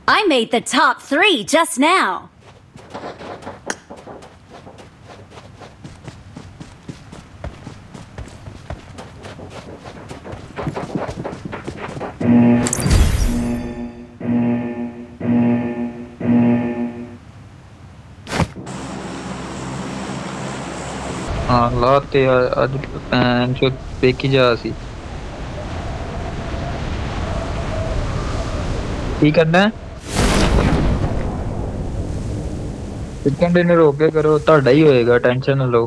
I made the top 3 just now. हाँ लाते आज जो देखी जा सी की करना है चिकन डिनर हो के करो ਤੁਹਾਡਾ ही होएगा टेंशन ना लो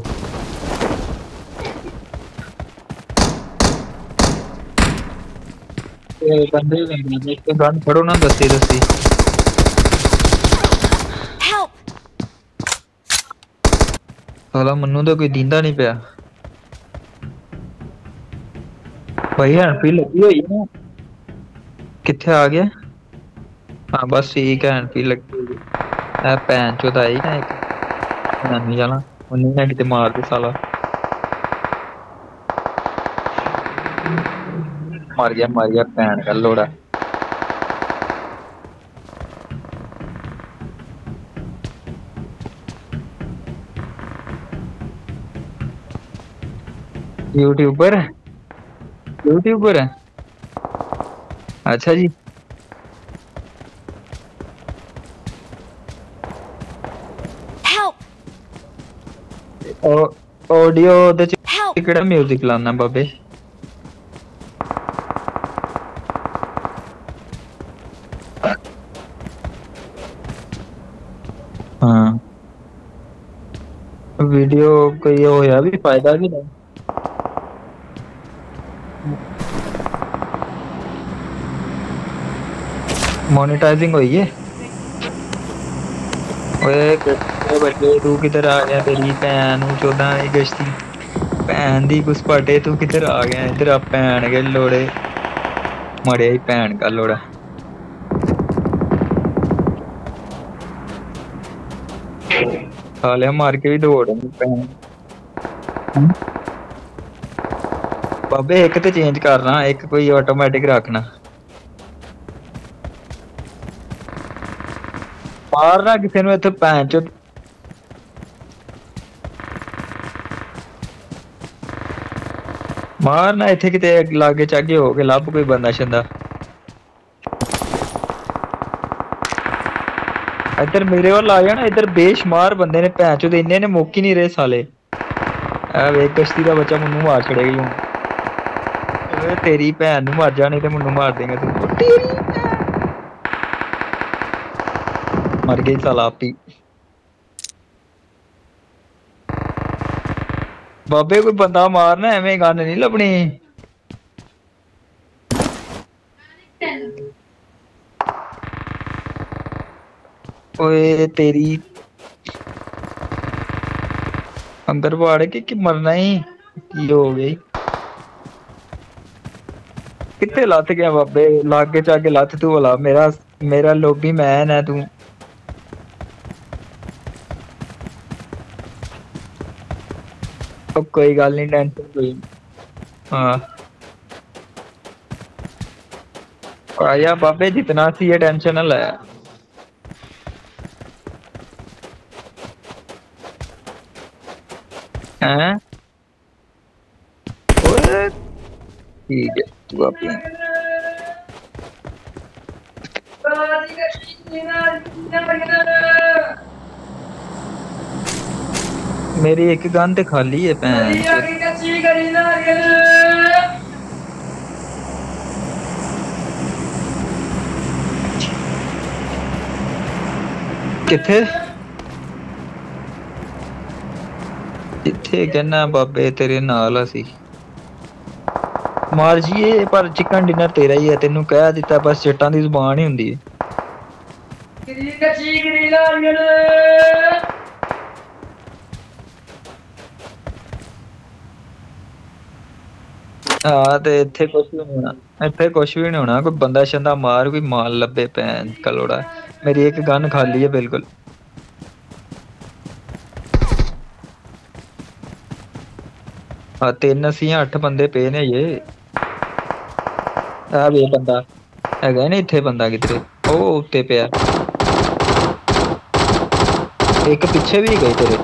बंदे नहीं एक गन फड़ो ना दस्ती दस्ती Help! साला मन्नू तो कोई दींदा नहीं पिया भाई हैंडफ्री लगी हुई है ना किथे आ गया हाँ बस ठीक है हैंडफ्री लगी हुई है भैन चोद आई ना एक नानी जाना उन्हीं ने किते मार दे साला मार गया भैन का लोड़ा यूट्यूबर यूट्यूबर है अच्छा जी Help! ऑडियो ਉਹਦੇ ਚ Help! ਕਿਹੜਾ 뮤직 ਲਾਣਾ ਬਾਬੇ हाँ वीडियो कोई होया भी फायदा भी नहीं मोनेटाइजिंग हुई है ओए कितने बजे तू किधर आ गया तेरी भैन नु 14 अगस्त की भैन दी घुसपाटे तू किधर आ गया इधर आ भैन के लोड़े मरे ही भैन का लोड़ा साले मार के भी दौड़ भैन बाबे एक तो चेंज करना एक कोई ऑटोमेटिक रखना मारना किसी ने इत्थे भैन चो मारना इत्थे किते लागे चागे हो के लभ कोई बंदा शंदा इधर मेरे वाल आ जाना इधर बेशुमार बंदे ने भैन चो इन्ने ने मुक ही नहीं रहे साले ए वे कश्ती का बच्चा मन्नू मार छड़ेगा यूं तेरी भैन नु मर जा नहीं ते मन्नू मार देंगे तू तेरी मर गई साला आप ही बाबे कोई बंदा मारना एवें गन नहीं लभनी ओए तेरी अंदर वाड़ के कि मरना ही की हो गई कितने लत गया बाबे लागे चागे लत तू वाला मेरा लोबी मैन है तू अब कोई गल नहीं टेंशन कोई हाँ आया बाबे जितना सी ये टेंशन ना ले हैं ओए ठीक है तू अपनी मेरी एक गन ते खाली है भैन किथे किथे कहना बाबे तेरे नाल असी मार जीए पर चिकन डिनर तेरा ही है तेनू कह दिता बस चट्टां दी जुबान ही हुंदी है हाँ ते इत्थे कुछ भी नहीं होना इत्थे कुछ भी नहीं होना कोई बंदा शंदा मार कोई माल लब्बे भैन कलोड़ा मेरी एक गन खाली है बिल्कुल हाँ 3 ਅਸੀਂ 8 ਬੰਦੇ ਪਏ ਨੇ ਇਹ ਆ ਵੇ ਬੰਦਾ ਹੈਗਾ ਨੇ ਇੱਥੇ ਬੰਦਾ ਕਿੱਥੇ ਉਹ ਉੱਤੇ ਪਿਆ। ਇੱਕ ਪਿੱਛੇ ਵੀ ਗਏ ਤੇਰੇ।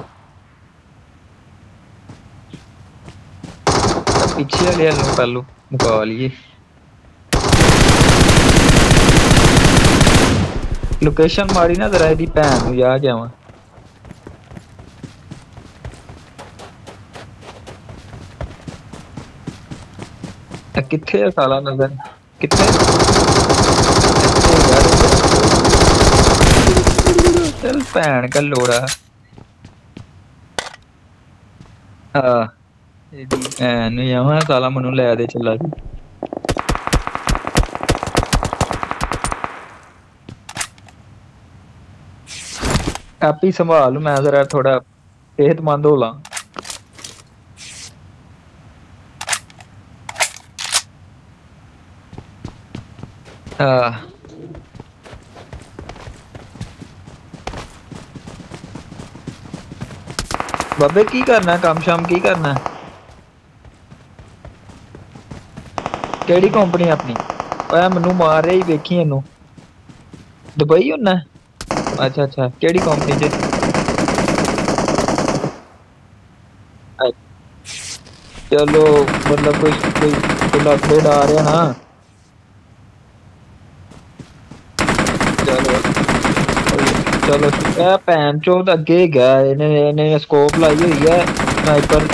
ਪਿੱਛੇ ਵਾਲੇ ਨੂੰ ਪਹਿਲੋਂ ਮੁਕਾ ਲਈਏ। ਲੋਕੇਸ਼ਨ ਮਾਰੀ ਨਾ ਜ਼ਰਾ ਇਹਦੀ ਭੈਣ ਨੂੰ ਜਾ ਕੇ ਆਵਾਂ। ਕਿੱਥੇ ਆ ਸਾਲਾ ਨਜ਼ਰ ਕਿੱਥੇ? ਚੱਲ ਭੈਣ ਕਾ ਲੋੜਾ। ਹਾਂ ਇਹਦੀ ਭੈਣ ਨੂੰ ਜਾਵਾਂ ਸਾਲਾ ਮੈਨੂੰ ਲੈ ਦੇ ਚੱਲਾ ਜੀ। ਆਪੀ ਸੰਭਾਲ ਮੈਂ ਜ਼ਰਾ ਥੋੜਾ ਸਿਹਤਮੰਦ ਹੋ ਲਾਂ। ਬਾਬੇ ਕੀ ਕਰਨਾ ਕੰਮ ਸ਼ਾਮ ਕੀ ਕਰਨਾ? ਕਿਹੜੀ ਕੰਪਨੀ ਆਪਣੀ? ਓਏ ਮੈਨੂੰ ਮਾਰ ਰਿਹਾ ਹੀ ਵੇਖੀ ਇਹਨੂੰ। ਦੁਬਈ ਹੁੰਨਾ? ਅੱਛਾ ਅੱਛਾ ਕਿਹੜੀ ਕੰਪਨੀ ਚ? ਚਲੋ मतलब कोई अपडेट आ रहा ना। चलो चलो भैन चोद अगे गया इन्हें स्कोप लाई हुई है।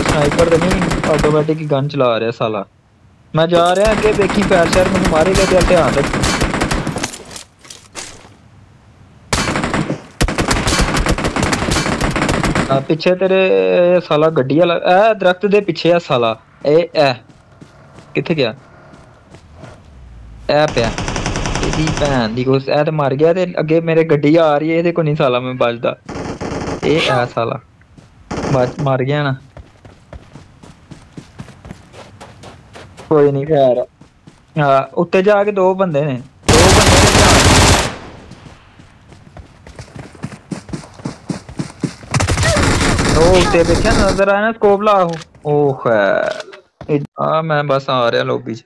स्नाइपर नहीं ऑटोमेटिक गन चला रहा साला। मैं जा रहा अगे देखी पैर शैर मैनू मारेगा तो ध्यान रख। पिछे तेरे साला गड्डी वाला दरख्त दे पिछे है साला। ए किथे गया? ए पिया ਇਹਦੀ ਭੈਣ ਦੀ ਕੋਸ ਇਹ ਤੇ ਮਰ ਗਿਆ ਤੇ ਅੱਗੇ ਮੇਰੇ ਗੱਡੀ ਆ ਰਹੀ ਹੈ ਇਹਦੇ ਕੋ ਨਹੀਂ ਸਾਲਾ ਮੈਂ ਬਚਦਾ। ਇਹ ਆ ਸਾਲਾ ਮਰ ਗਿਆ ਨਾ। ਕੋਈ ਨਹੀਂ ਖੈਰ। ਹਾਂ ਉੱਤੇ ਜਾ ਕੇ ਦੋ ਬੰਦੇ ਨੇ ਉਹ ਉੱਤੇ ਦੇਖਿਆ ਨਜ਼ਰ ਆਇਆ ਨਾ ਸਕੋਪ ਲਾ ਉਹ ਖੈਰ। ਆ ਮੈਂ ਬਸ ਆ ਰਿਹਾ ਲੋਬੀ ਚ।